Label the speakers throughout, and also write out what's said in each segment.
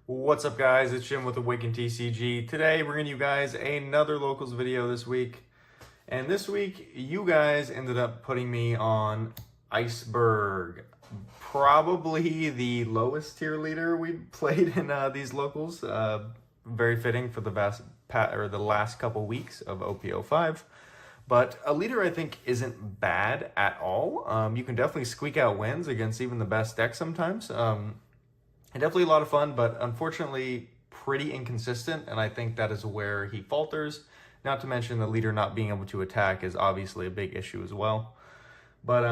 Speaker 1: What's up, guys? It's Jim with Awaken TCG. Today, bringing you guys another locals video this week. And this week, you guys ended up putting me on Iceberg. Probably the lowest tier leader we played in these locals. Very fitting for the last couple weeks of OP05. But a leader I think isn't bad at all. You can definitely squeak out wins against even the best decks sometimes. And definitely a lot of fun, but unfortunately pretty inconsistent, and I think that is where he falters. Not to mention the leader not being able to attack is obviously a big issue as well. But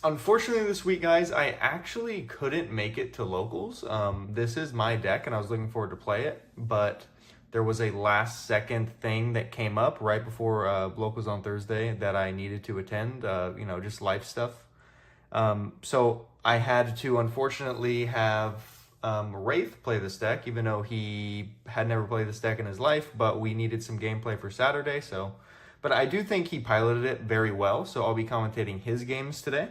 Speaker 1: unfortunately this week, guys, I actually couldn't make it to locals. This is my deck, and I was looking forward to play it, but there was a last-second thing that came up right before locals on Thursday that I needed to attend, just life stuff. So I had to unfortunately have Wraith play this deck, even though he had never played this deck in his life, but we needed some gameplay for Saturday, but I do think he piloted it very well, so I'll be commentating his games today.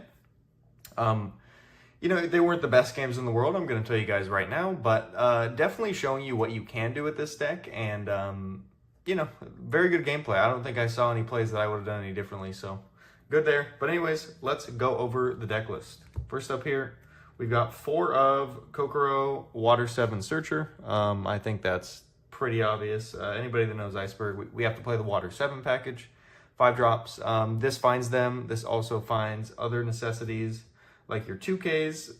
Speaker 1: They weren't the best games in the world, I'm going to tell you guys right now, but definitely showing you what you can do with this deck, and, very good gameplay. I don't think I saw any plays that I would have done any differently, so good there. But anyways, let's go over the deck list. First up here, we've got 4 of Kokoro, Water 7 Searcher. I think that's pretty obvious. Anybody that knows Iceberg, we have to play the Water 7 package. 5 drops. This finds them. This also finds other necessities like your 2Ks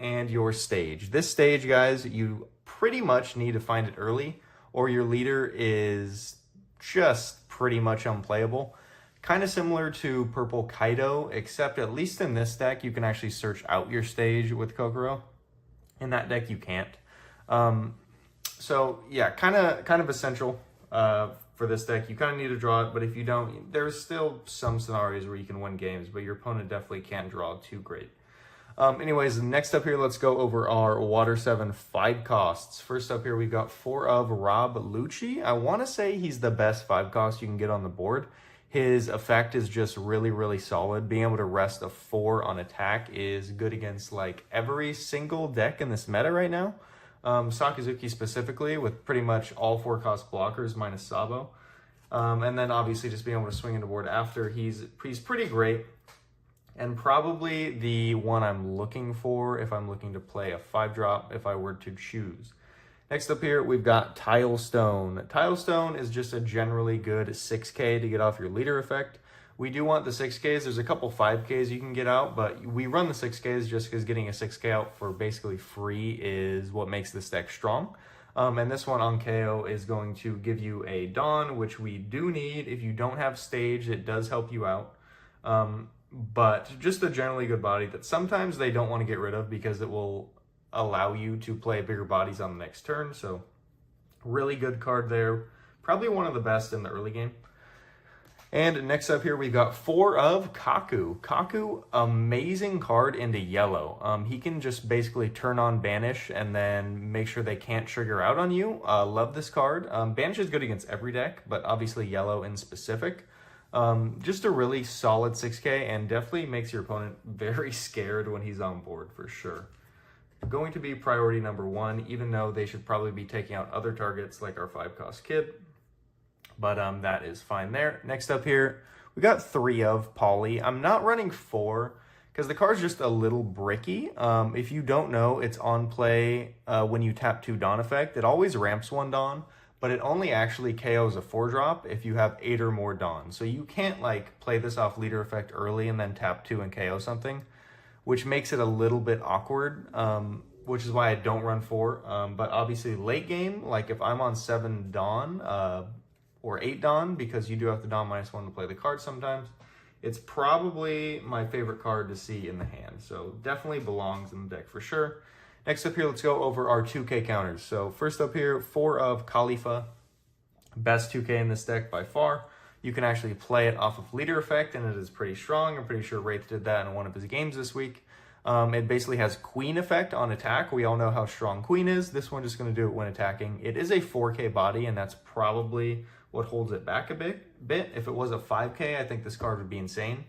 Speaker 1: and your stage. This stage, guys, you pretty much need to find it early, or your leader is just pretty much unplayable. Kind of similar to Purple Kaido, except at least in this deck, you can actually search out your stage with Kokoro. In that deck, you can't. So yeah, kind of essential for this deck. You kind of need to draw it, but if you don't, there's still some scenarios where you can win games, but your opponent definitely can't draw too great. Anyways, next up here, let's go over our Water 7 5 costs. First up here, we've got 4 of Rob Lucci. I want to say he's the best 5 cost you can get on the board. His effect is just really, really solid. Being able to rest a 4 on attack is good against like every single deck in this meta right now. Sakazuki specifically, with pretty much all 4 cost blockers minus Sabo. And then obviously just being able to swing into board after, he's pretty great. And probably the one I'm looking for if I'm looking to play a 5-drop if I were to choose. Next up here, we've got Tilestone. Tilestone is just a generally good 6K to get off your leader effect. We do want the 6Ks. There's a couple 5Ks you can get out, but we run the 6Ks just because getting a 6K out for basically free is what makes this deck strong. And this one on KO is going to give you a Dawn, which we do need. If you don't have stage, it does help you out. But just a generally good body that sometimes they don't want to get rid of because it will allow you to play bigger bodies on the next turn. So really good card there. Probably one of the best in the early game. And next up here, we've got 4 of Kaku. Kaku, amazing card into yellow. He can just basically turn on Banish and then make sure they can't trigger out on you. Love this card. Banish is good against every deck, but obviously yellow in specific. Just a really solid 6K and definitely makes your opponent very scared when he's on board for sure. Going to be priority number 1, even though they should probably be taking out other targets like our 5-cost kid. But that is fine there. Next up here, we got 3 of Polly. I'm not running 4 because the card's just a little bricky. If you don't know, it's on play when you tap 2 Dawn effect. It always ramps 1 Dawn, but it only actually KOs a 4-drop if you have 8 or more Dawn. So you can't like play this off leader effect early and then tap 2 and KO something, which makes it a little bit awkward, which is why I don't run 4. But obviously late game, like if I'm on 7 Dawn or 8 Dawn, because you do have to Dawn -1 to play the card sometimes, it's probably my favorite card to see in the hand. So definitely belongs in the deck for sure. Next up here, let's go over our 2K counters. So first up here, 4 of Khalifa. Best 2K in this deck by far. You can actually play it off of leader effect, and it is pretty strong. I'm pretty sure Wraith did that in one of his games this week. It basically has Queen effect on attack. We all know how strong Queen is. This one's just going to do it when attacking. It is a 4K body, and that's probably what holds it back a bit. If it was a 5K, I think this card would be insane.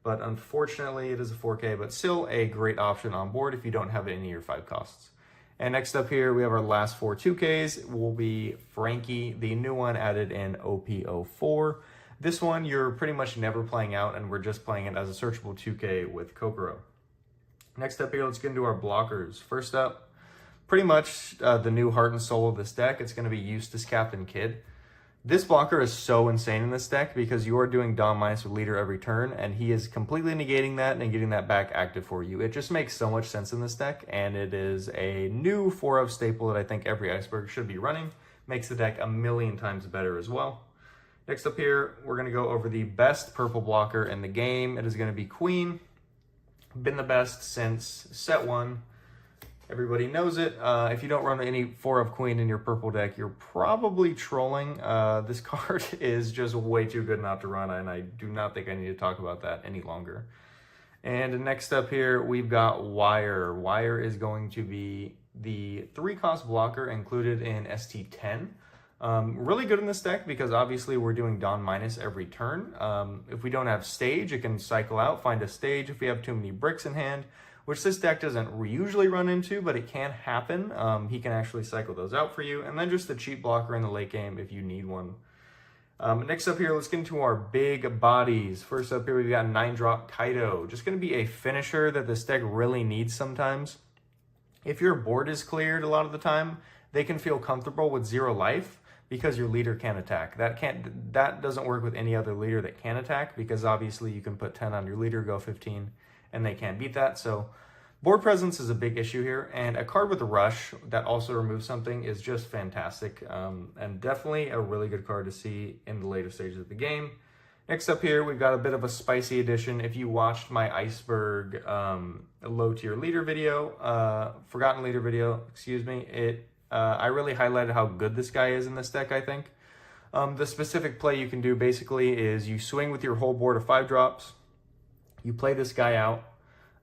Speaker 1: But unfortunately, it is a 4K, but still a great option on board if you don't have any of your 5 costs. And next up here, we have our last 4 2Ks. Will be Frankie, the new one added in OP04. This one you're pretty much never playing out, and we're just playing it as a searchable 2K with Kokoro. Next up here, let's get into our blockers. First up, pretty much the new heart and soul of this deck. It's going to be Eustace Captain Kidd. This blocker is so insane in this deck because you are doing Dom minus with leader every turn, and he is completely negating that and getting that back active for you. It just makes so much sense in this deck, and it is a new 4-of staple that I think every Iceberg should be running. Makes the deck a million times better as well. Next up here, we're going to go over the best purple blocker in the game. It is going to be Queen. Been the best since set 1. Everybody knows it. If you don't run any 4-of Queen in your purple deck, you're probably trolling. This card is just way too good not to run, and I do not think I need to talk about that any longer. And next up here, we've got Wire. Wire is going to be the 3-cost blocker included in ST10. Really good in this deck because obviously we're doing Dawn minus every turn. If we don't have stage, it can cycle out, find a stage if we have too many bricks in hand, which this deck doesn't usually run into, but it can happen. He can actually cycle those out for you. And then just a cheap blocker in the late game if you need one. Next up here, let's get into our big bodies. First up here, we've got 9-drop Kaido. Just going to be a finisher that this deck really needs sometimes. If your board is cleared a lot of the time, they can feel comfortable with 0 life because your leader can't attack. That doesn't work with any other leader that can attack because obviously you can put 10 on your leader, go 15, and they can't beat that. So board presence is a big issue here, and a card with a rush that also removes something is just fantastic, and definitely a really good card to see in the later stages of the game. Next up here, we've got a bit of a spicy addition. If you watched my Iceberg low tier leader video, forgotten leader video, excuse me, I really highlighted how good this guy is in this deck, I think. The specific play you can do basically is you swing with your whole board of 5-drops, you play this guy out,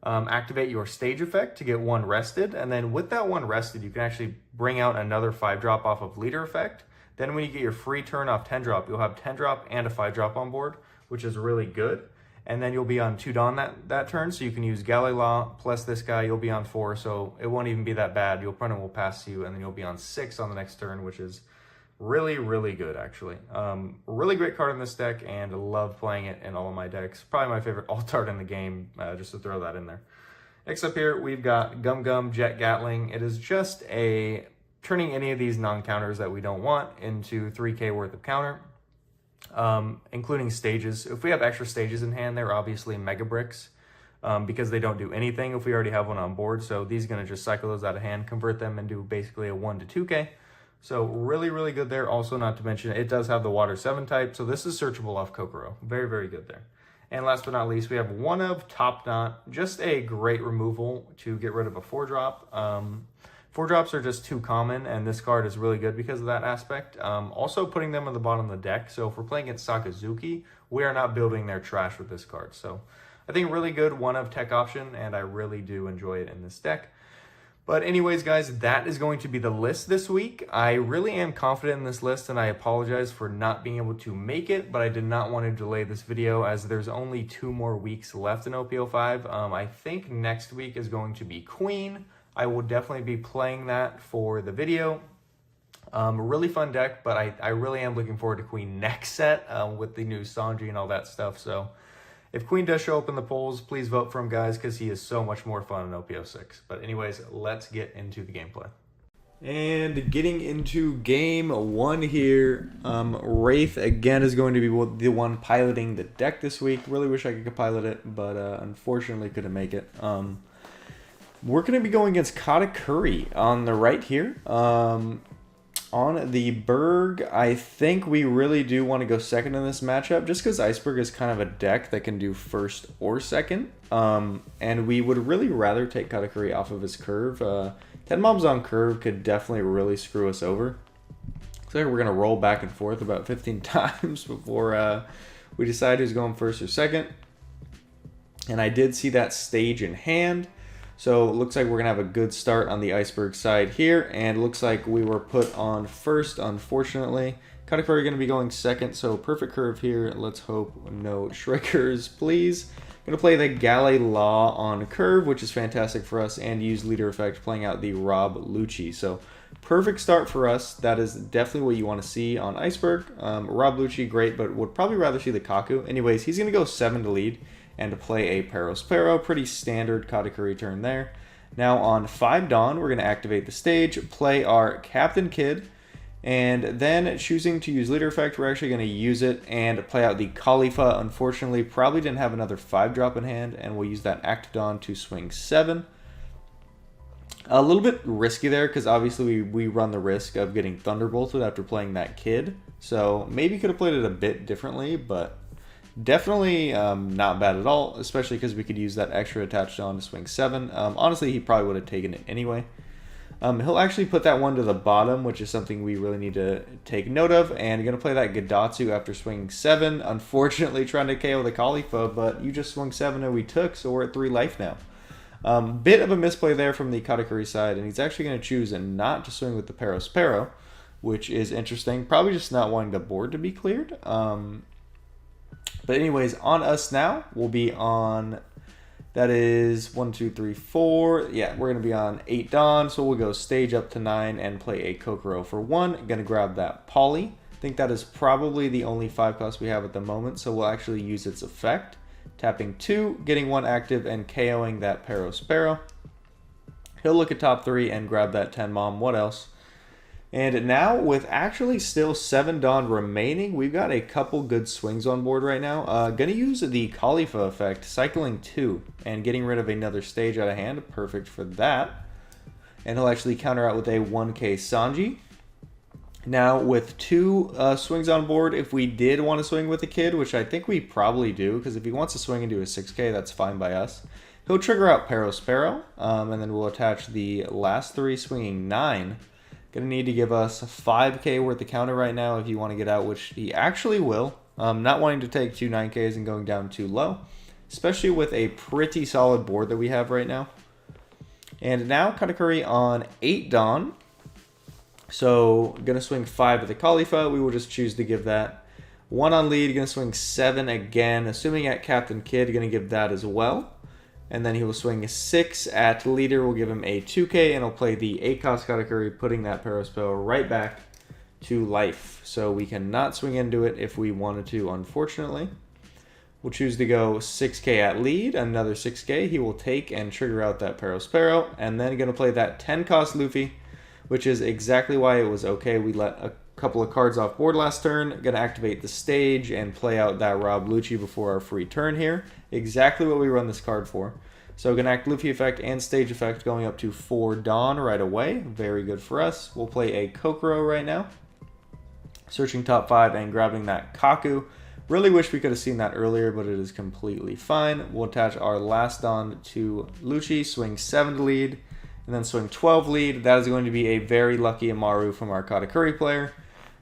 Speaker 1: activate your stage effect to get 1 rested, and then with that 1 rested, you can actually bring out another 5-drop off of leader effect. Then when you get your free turn off 10-drop, you'll have 10-drop and a 5-drop on board, which is really good. And then you'll be on 2 Dawn that turn, so you can use Galley Law plus this guy, you'll be on 4, so it won't even be that bad. Your opponent will pass you, and then you'll be on 6 on the next turn, which is really, really good, actually. Really great card in this deck, and I love playing it in all of my decks. Probably my favorite alt-art in the game, just to throw that in there. Next up here, we've got Gum Gum Jet Gatling. It is just a turning any of these non-counters that we don't want into 3K worth of counter, including stages. If we have extra stages in hand, they're obviously Mega Bricks, because they don't do anything if we already have one on board. So these are going to just cycle those out of hand, convert them into basically a 1 to 2K. So really, really good there. Also, not to mention, it does have the Water 7 type, so this is searchable off Kokoro. Very, very good there. And last but not least, we have 1-of Top Knot. Just a great removal to get rid of a 4-drop. 4-drops are just too common, and this card is really good because of that aspect. Also putting them on the bottom of the deck, so if we're playing against Sakazuki, we are not building their trash with this card. So I think really good 1-of tech option, and I really do enjoy it in this deck. But anyways, guys, that is going to be the list this week. I really am confident in this list, and I apologize for not being able to make it, but I did not want to delay this video as there's only 2 more weeks left in OP05. I think next week is going to be Queen. I will definitely be playing that for the video. Really fun deck, but I really am looking forward to Queen next set with the new Sanji and all that stuff. So if Queen does show up in the polls, please vote for him, guys, because he is so much more fun in OP06. But anyways, let's get into the gameplay. And getting into game 1 here, Wraith again is going to be the one piloting the deck this week. Really wish I could pilot it, but unfortunately couldn't make it. We're going to be going against Katakuri on the right here. On the Berg, I think we really do want to go second in this matchup, just because Iceberg is kind of a deck that can do first or second. And we would really rather take Katakuri off of his curve. 10 mobs on curve could definitely really screw us over. Looks like we're going to roll back and forth about 15 times before we decide who's going first or second. And I did see that stage in hand. So it looks like we're going to have a good start on the Iceberg side here, and it looks like we were put on first, unfortunately. Katakuri going to be going second, so perfect curve here. Let's hope no Shrekers, please. Going to play the Galley Law on curve, which is fantastic for us, and use leader effect playing out the Rob Lucci. So perfect start for us. That is definitely what you want to see on Iceberg. Rob Lucci, great, but would probably rather see the Kaku. Anyways, he's going to go 7 to lead and to play a Perospero. Pretty standard Katakuri turn there. Now on 5 Dawn, we're going to activate the stage, play our Captain Kid, and then choosing to use leader effect, we're actually going to use it and play out the Khalifa. Unfortunately, probably didn't have another 5-drop in hand, and we'll use that Active Dawn to swing 7. A little bit risky there because obviously we run the risk of getting Thunderbolted after playing that Kid. So maybe could have played it a bit differently, but definitely not bad at all, especially because we could use that extra attached on to swing 7. Honestly, he probably would have taken it anyway. He'll actually put that one to the bottom, which is something we really need to take note of. And you're going to play that Gadatsu after swinging 7. Unfortunately, trying to KO the Khalifa, but you just swung 7 and we took, so we're at 3 life now. Bit of a misplay there from the Katakuri side, and he's actually going to choose and not to swing with the Perospero, which is interesting. Probably just not wanting the board to be cleared. But anyways, on us now, we'll be on, that is 1, 2, 3, 4. Yeah, we're going to be on 8 Dawn, so we'll go stage up to 9 and play a Kokoro for 1. Going to grab that Poly. I think that is probably the only 5 cost we have at the moment, so we'll actually use its effect. Tapping 2, getting 1 active, and KOing that Perospero. He'll look at top 3 and grab that 10 Mom. What else? And now, with actually still 7 Dawn remaining, we've got a couple good swings on board right now. Gonna use the Khalifa effect, cycling 2, and getting rid of another stage out of hand. Perfect for that. And he'll actually counter out with a 1K Sanji. Now, with 2 swings on board, if we did want to swing with the Kid, which I think we probably do, because if he wants to swing into a 6K, that's fine by us. He'll trigger out Perospero, and then we'll attach the last 3 swinging 9. Going to need to give us 5K worth of counter right now if you want to get out, which he actually will. Not wanting to take 2 9Ks and going down too low, especially with a pretty solid board that we have right now. And now Katakuri on 8 Dawn. So going to swing 5 with the Khalifa. We will just choose to give that 1 on lead. Going to swing 7 again, assuming at Captain Kid. Going to give that as well. And then he will swing a 6 at leader. We'll give him a 2K, and he'll play the 8 cost Katakuri, putting that Perospell right back to life. So we cannot swing into it if we wanted to, unfortunately. We'll choose to go 6K at lead, another 6K. He will take and trigger out that Perospero, and then going to play that 10 cost Luffy, which is exactly why it was okay. We let a couple of cards off board last turn. Going to activate the stage and play out that Rob Lucci before our free turn here. Exactly what we run this card for. So going to act Luffy effect and stage effect going up to 4 Dawn right away. Very good for us. We'll play a Kokoro right now. Searching top 5 and grabbing that Kaku. Really wish we could have seen that earlier, but it is completely fine. We'll attach our last Dawn to Lucci, swing 7 to lead, and then swing 12 lead. That is going to be a very lucky Amaru from our Katakuri player.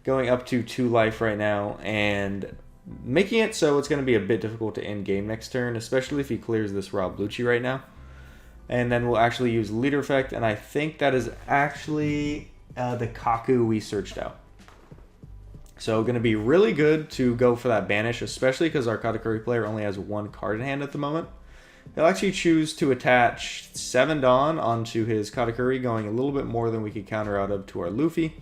Speaker 1: Going up to 2 life right now, and making it so it's going to be a bit difficult to end game next turn, especially if he clears this Rob Lucci right now. And then we'll actually use leader effect, and I think that is actually the Kaku we searched out. So going to be really good to go for that banish, especially because our Katakuri player only has 1 card in hand at the moment. He'll actually choose to attach 7 Dawn onto his Katakuri, going a little bit more than we could counter out of to our Luffy.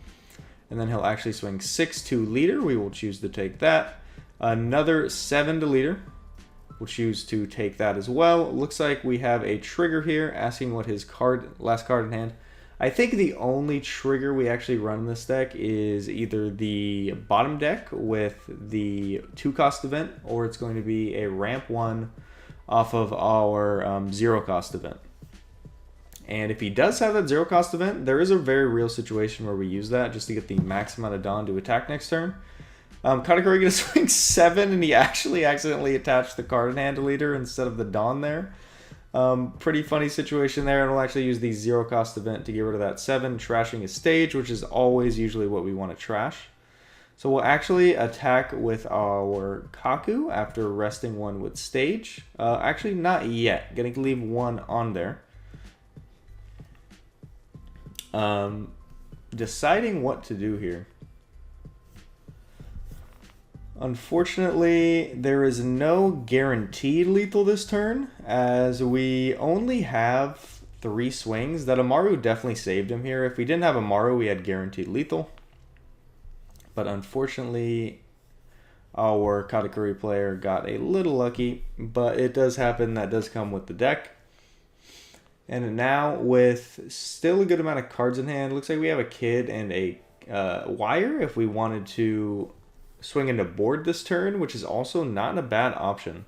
Speaker 1: And then he'll actually swing 6 to leader. We will choose to take that. Another 7 to leader. We'll choose to take that as well. Looks like we have a trigger here asking what his last card in hand. I think the only trigger we actually run in this deck is either the bottom deck with the 2 cost event, or it's going to be a ramp 1 off of our 0 cost event. And if he does have that 0 cost event, there is a very real situation where we use that just to get the max amount of Dawn to attack next turn. Katakuri going to swing 7, and he actually accidentally attached the card in hand to leader instead of the Dawn there. Pretty funny situation there, and we'll actually use the 0 cost event to get rid of that 7, trashing his stage, which is always usually what we want to trash. So we'll actually attack with our Kaku after resting 1 with stage. Actually, not yet. Going to leave 1 on there. Deciding what to do here. Unfortunately, there is no guaranteed lethal this turn, as we only have 3 swings. That Amaru definitely saved him here. If we didn't have Amaru, we had guaranteed lethal. But unfortunately, our Katakuri player got a little lucky, but it does happen. That does come with the deck. And now with still a good amount of cards in hand, looks like we have a kid and a wire if we wanted to swing into board this turn, which is also not a bad option.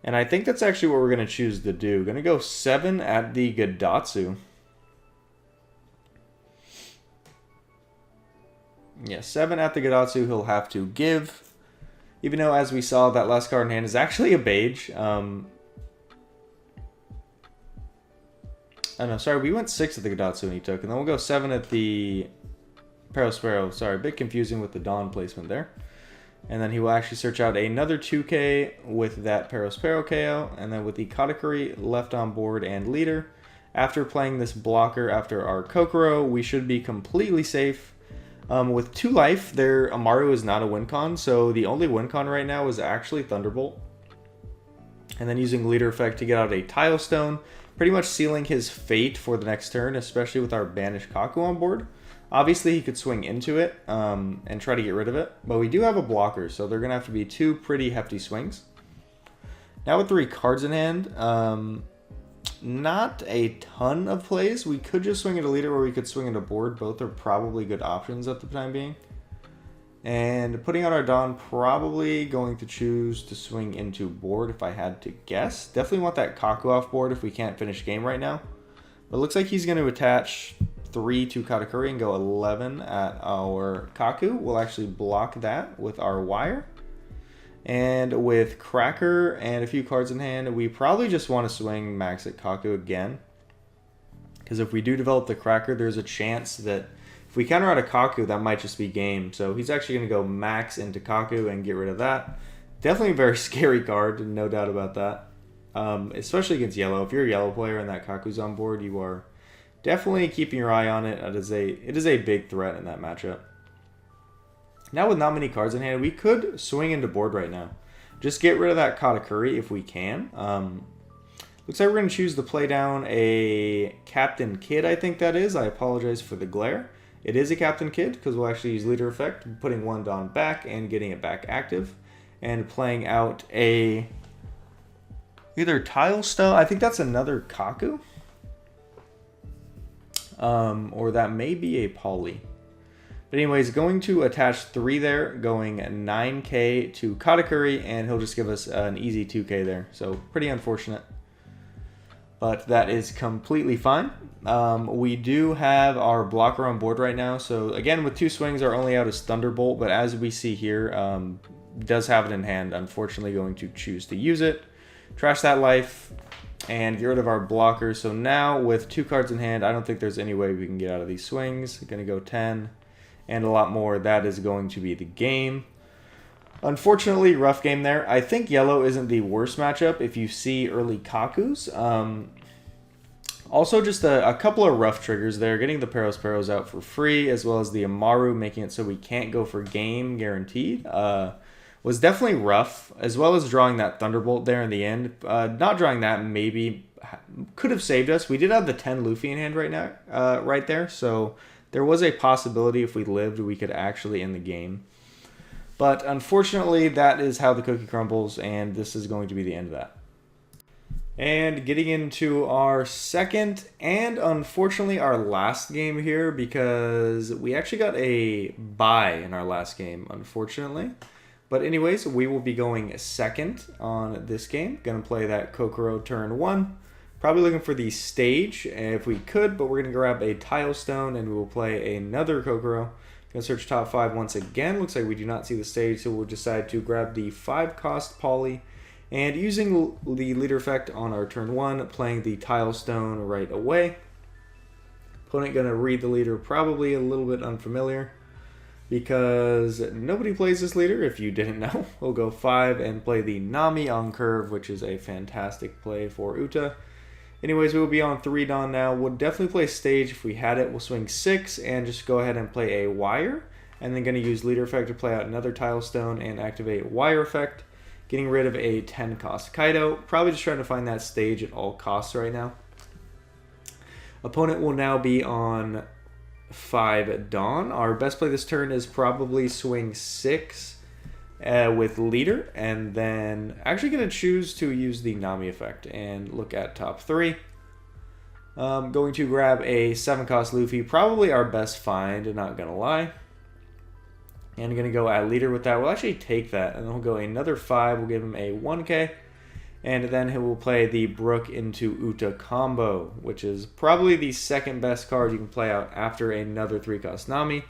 Speaker 1: And I think that's actually what we're going to choose to do. Going to go 7 at the Gadatsu. Yeah, 7 at the Gadatsu he'll have to give. Even though, as we saw, that last card in hand is actually a Beige. Oh no, sorry, we went 6 at the Gadatsu and he took. And then we'll go 7 at the Perospero. Sorry, a bit confusing with the Dawn placement there. And then he will actually search out another 2K with that Perospero KO. And then with the Katakuri left on board and leader. After playing this blocker after our Kokoro, we should be completely safe. With 2 life, their Amaru is not a win con. So the only win con right now is actually Thunderbolt. And then using leader effect to get out a Tile Stone. Pretty much sealing his fate for the next turn, especially with our banished Kaku on board. Obviously, he could swing into it and try to get rid of it, but we do have a blocker, so they're going to have to be 2 pretty hefty swings. Now with 3 cards in hand, not a ton of plays. We could just swing into leader or we could swing into board. Both are probably good options at the time being. And putting out our Dawn, probably going to choose to swing into board if I had to guess. Definitely want that Kaku off board if we can't finish game right now. But it looks like he's going to attach 3 to Katakuri and go 11 at our Kaku. We'll actually block that with our wire. And with Cracker and a few cards in hand, we probably just want to swing max at Kaku again. Because if we do develop the Cracker, there's a chance that if we counter out a Kaku, that might just be game. So he's actually going to go max into Kaku and get rid of that. Definitely a very scary card, no doubt about that. Especially against yellow. If you're a yellow player and that Kaku's on board, you are definitely keeping your eye on it. It is a big threat in that matchup. Now with not many cards in hand, we could swing into board right now. Just get rid of that Katakuri if we can. Looks like we're going to choose to play down a Captain Kid, I think that is. I apologize for the glare. It is a Captain Kid because we'll actually use leader effect, putting 1 Dawn back and getting it back active. And playing out a either Tile Stone. I think that's another Kaku. Or that may be a Poly. But anyways, going to attach 3 there, going 9k to Katakuri, and he'll just give us an easy 2k there. So pretty unfortunate. But that is completely fine. We do have our blocker on board right now. So again, with 2 swings, our only out is Thunderbolt. But as we see here, does have it in hand. Unfortunately, going to choose to use it. Trash that life and get rid of our blocker. So now with 2 cards in hand, I don't think there's any way we can get out of these swings. Going to go 10 and a lot more. That is going to be the game. Unfortunately, rough game there. I think yellow isn't the worst matchup if you see early Kakus. Also, just a couple of rough triggers there. Getting the Peros out for free, as well as the Amaru, making it so we can't go for game guaranteed, was definitely rough, as well as drawing that Thunderbolt there in the end. Not drawing that maybe could have saved us. We did have the 10 Luffy in hand right now, right there, so there was a possibility if we lived, we could actually end the game. But unfortunately, that is how the cookie crumbles, and this is going to be the end of that. And getting into our second and unfortunately our last game here, because we actually got a bye in our last game, unfortunately. But anyways, we will be going second on this game. Going to play that Kokoro turn 1. Probably looking for the stage if we could, but we're going to grab a Tile Stone and we will play another Kokoro. Going to search top 5 once again. Looks like we do not see the stage, so we'll decide to grab the 5-cost Poly. And using the leader effect on our turn 1, playing the Tile Stone right away. Opponent going to read the leader, probably a little bit unfamiliar, because nobody plays this leader, if you didn't know. We'll go 5 and play the Nami on curve, which is a fantastic play for Uta. Anyways, we will be on 3 Dawn now. We'll definitely play stage if we had it. We'll swing 6 and just go ahead and play a wire.
Speaker 2: and then going to use Leader Effect to play out another Tile Stone and activate Wire Effect, getting rid of a 10 cost Kaido. Probably just trying to find that stage at all costs right now. Opponent will now be on 5 Dawn. Our best play this turn is probably swing 6 with Leader, and then actually going to choose to use the Nami effect and look at top 3. Going to grab a 7 cost Luffy, probably our best find, not going to lie. And going to go at Leader with that. We'll actually take that, and then we'll go another 5. We'll give him a 1k. And then he will play the Brook into Uta combo, which is probably the second best card you can play out after another 3-cost Nami.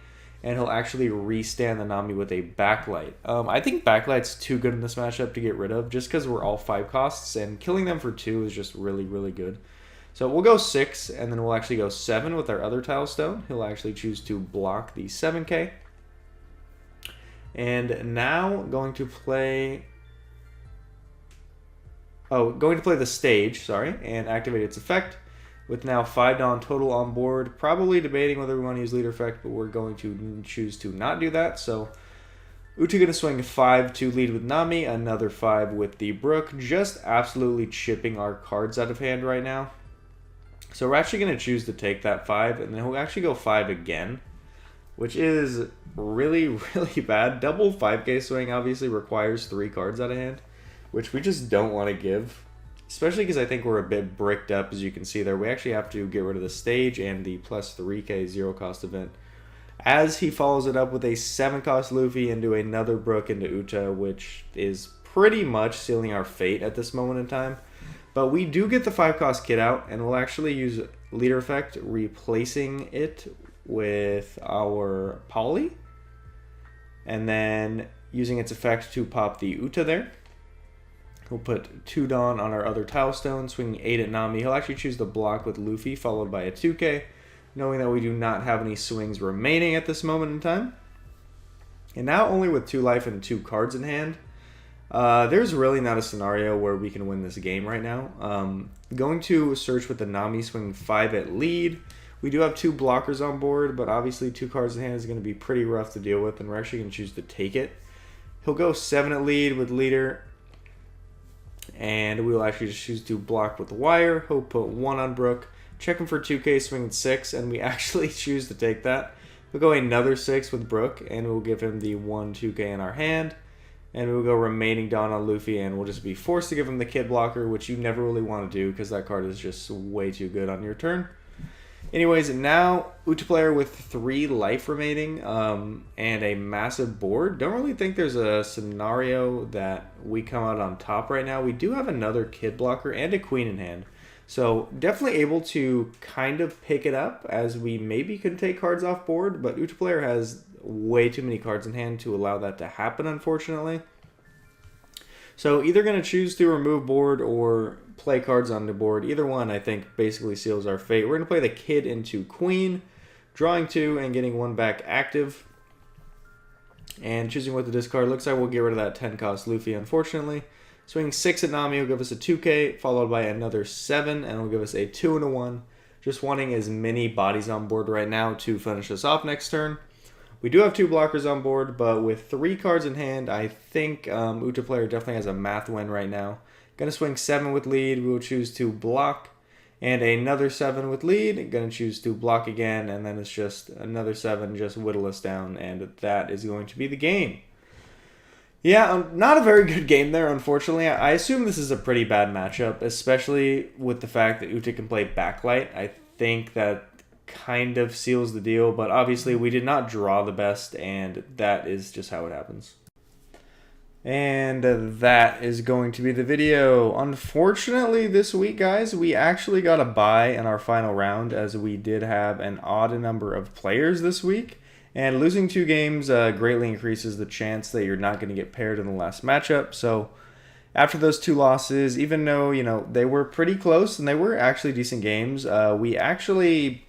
Speaker 2: And he'll actually restand the Nami with a Backlight. I think Backlight's too good in this matchup to get rid of, just because we're all 5 costs, and killing them for 2 is just really, really good. So we'll go 6, and then we'll actually go 7 with our other Tile Stone. He'll actually choose to block the 7k. And now going to play the stage, and activate its effect. With now 5 Dawn total on board. Probably debating whether we want to use Leader Effect, but we're going to choose to not do that. So Uta going to swing 5 to lead with Nami, another 5 with the Brook. Just absolutely chipping our cards out of hand right now. So we're actually going to choose to take that 5, and then we'll actually go 5 again, which is really, really bad. Double 5k swing obviously requires 3 cards out of hand, which we just don't want to give, especially because I think we're a bit bricked up, as you can see there. We actually have to get rid of the stage and the plus 3k 0-cost event, as he follows it up with a 7-cost Luffy into another Brook into Uta, which is pretty much sealing our fate at this moment in time. But we do get the 5-cost kit out, and we'll actually use Leader Effect, replacing it with our Poly, and then using its effect to pop the Uta there. We'll put 2 Dawn on our other Tile Stone, swinging 8 at Nami. He'll actually choose to block with Luffy, followed by a 2k, knowing that we do not have any swings remaining at this moment in time. And now only with 2 life and 2 cards in hand, there's really not a scenario where we can win this game right now. Going to search with the Nami, swinging 5 at lead. We do have 2 blockers on board, but obviously 2 cards in hand is going to be pretty rough to deal with, and we're actually going to choose to take it. He'll go 7 at lead with Leader, and we will actually just choose to block with the Wire. He'll put 1 on Brook, check him for 2k, swinging 6, and we actually choose to take that. We'll go another 6 with Brook, and we'll give him the 1 2k in our hand. And we'll go remaining Dawn on Luffy, and we'll just be forced to give him the Kid Blocker, which you never really want to do because that card is just way too good on your turn. Anyways, now Uta player with 3 life remaining and a massive board. Don't really think there's a scenario that we come out on top right now. We do have another Kid Blocker and a Queen in hand. So definitely able to kind of pick it up, as we maybe could take cards off board, but Uta player has way too many cards in hand to allow that to happen, unfortunately. So either going to choose to remove board or play cards on the board. Either one, I think, basically seals our fate. We're going to play the Kid into Queen, drawing 2 and getting 1 back active. And choosing what to discard. Looks like we'll get rid of that 10-cost Luffy, unfortunately. Swinging 6 at Nami will give us a 2k, followed by another 7, and will give us a 2 and a 1. Just wanting as many bodies on board right now to finish us off next turn. We do have 2 blockers on board, but with 3 cards in hand, I think Uta player definitely has a math win right now. Going to swing 7 with lead. We will choose to block, and another 7 with lead. Going to choose to block again, and then it's just another 7, just whittle us down, and that is going to be the game. Yeah, not a very good game there, unfortunately. I assume this is a pretty bad matchup, especially with the fact that Uta can play Backlight. I think that kind of seals the deal, but obviously we did not draw the best, and that is just how it happens. And that is going to be the video. Unfortunately, this week, guys, we actually got a bye in our final round, as we did have an odd number of players this week. And losing 2 games greatly increases the chance that you're not going to get paired in the last matchup. So after those 2 losses, even though, you know, they were pretty close and they were actually decent games, we actually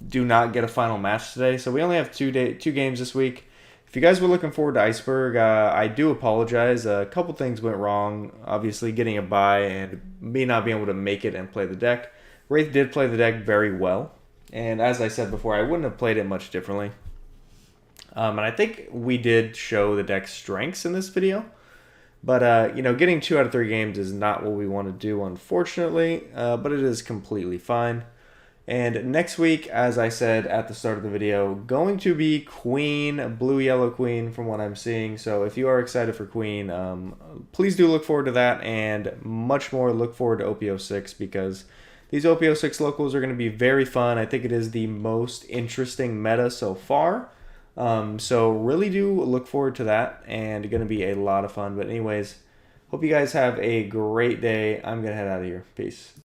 Speaker 2: do not get a final match today. So we only have 2 games this week. If you guys were looking forward to Iceberg, I do apologize. A couple things went wrong. Obviously, getting a bye and me not being able to make it and play the deck. Wraith did play the deck very well. And as I said before, I wouldn't have played it much differently. And I think we did show the deck's strengths in this video. But, getting 2 out of 3 games is not what we want to do, unfortunately. But it is completely fine. And next week, as I said at the start of the video, going to be Queen, blue-yellow Queen from what I'm seeing. So if you are excited for Queen, please do look forward to that, and much more look forward to OP06, because these OP06 locals are going to be very fun. I think it is the most interesting meta so far. So really do look forward to that, and going to be a lot of fun. But anyways, hope you guys have a great day. I'm going to head out of here. Peace.